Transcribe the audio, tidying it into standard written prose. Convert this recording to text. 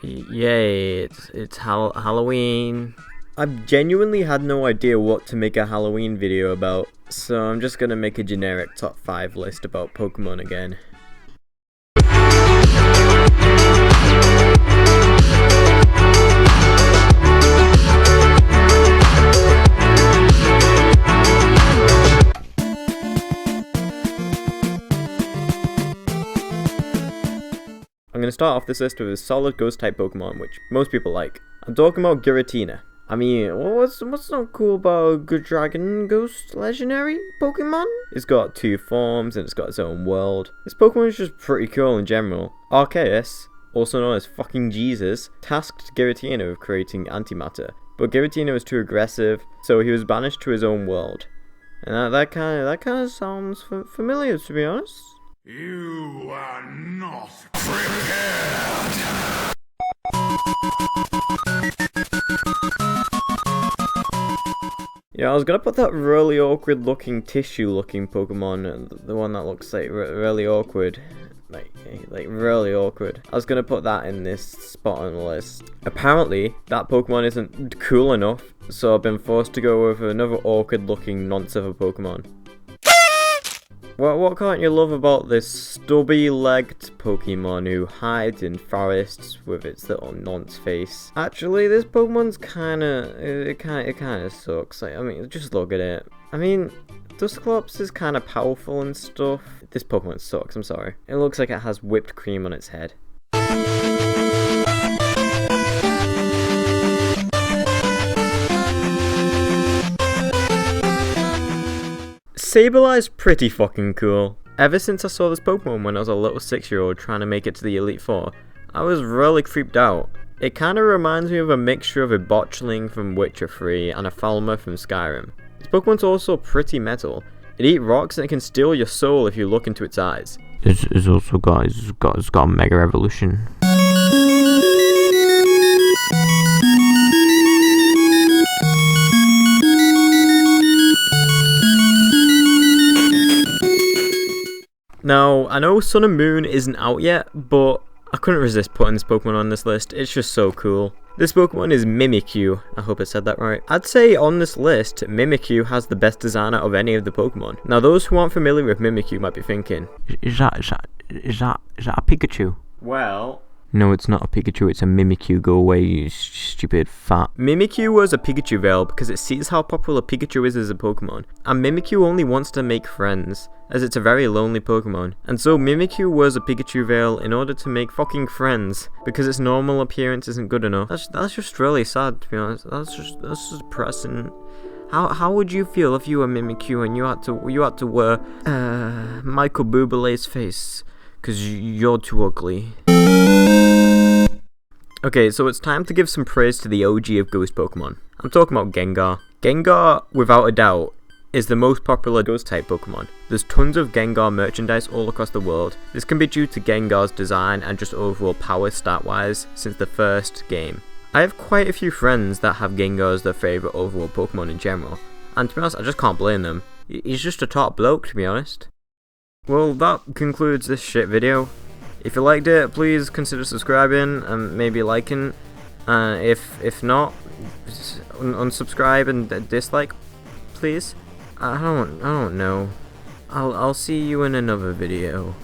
Yay, it's Halloween. I've genuinely had no idea what to make a Halloween video about, so I'm just gonna make a generic top 5 list about Pokemon again. I'm going to start off this list with a solid ghost-type Pokemon, which most people like. I'm talking about Giratina. I mean, what's so cool about a good dragon ghost legendary Pokemon? It's got 2 forms and it's got its own world. This Pokemon is just pretty cool in general. Arceus, also known as fucking Jesus, tasked Giratina with creating antimatter, but Giratina was too aggressive, so he was banished to his own world. And that kind of sounds familiar, to be honest. You are not prepared! Yeah, I was gonna put that really awkward looking tissue looking Pokemon, the one that looks like really awkward. Like really awkward. I was gonna put that in this spot on the list. Apparently, that Pokemon isn't cool enough, so I've been forced to go with another awkward looking nonce of a Pokemon. What can't you love about this stubby-legged Pokemon who hides in forests with its little nonce face? Actually, this Pokemon's it kinda sucks. Like, I mean, just look at it. I mean, Dusclops is kinda powerful and stuff. This Pokemon sucks, I'm sorry. It looks like it has whipped cream on its head. Sablei's pretty fucking cool. Ever since I saw this Pokemon when I was a little 6-year-old trying to make it to the Elite Four, I was really creeped out. It kinda reminds me of a mixture of a Botchling from Witcher 3 and a Falmer from Skyrim. This Pokemon's also pretty metal. It eats rocks and it can steal your soul if you look into its eyes. It's also got a Mega Evolution. Now, I know Sun and Moon isn't out yet, but I couldn't resist putting this Pokemon on this list. It's just so cool. This Pokemon is Mimikyu. I hope I said that right. I'd say on this list, Mimikyu has the best design out of any of the Pokemon. Now, those who aren't familiar with Mimikyu might be thinking, Is that a Pikachu? Well... No, it's not a Pikachu, it's a Mimikyu. Go away, you stupid fat. Mimikyu was a Pikachu veil because it sees how popular Pikachu is as a Pokemon. And Mimikyu only wants to make friends, as it's a very lonely Pokemon. And so Mimikyu was a Pikachu veil in order to make fucking friends, because its normal appearance isn't good enough. That's just really sad, to be honest. That's just depressing. How would you feel if you were Mimikyu and you had to wear Michael Bublé's face? Because you're too ugly. Okay, so it's time to give some praise to the OG of Ghost Pokemon. I'm talking about Gengar. Gengar, without a doubt, is the most popular Ghost-type Pokemon. There's tons of Gengar merchandise all across the world. This can be due to Gengar's design and just overall power stat-wise since the first game. I have quite a few friends that have Gengar as their favourite overall Pokemon in general, and to be honest, I just can't blame them. He's just a top bloke, to be honest. Well, that concludes this shit video. If you liked it, please consider subscribing and maybe liking. If not, unsubscribe and dislike, please. I don't know. I'll see you in another video.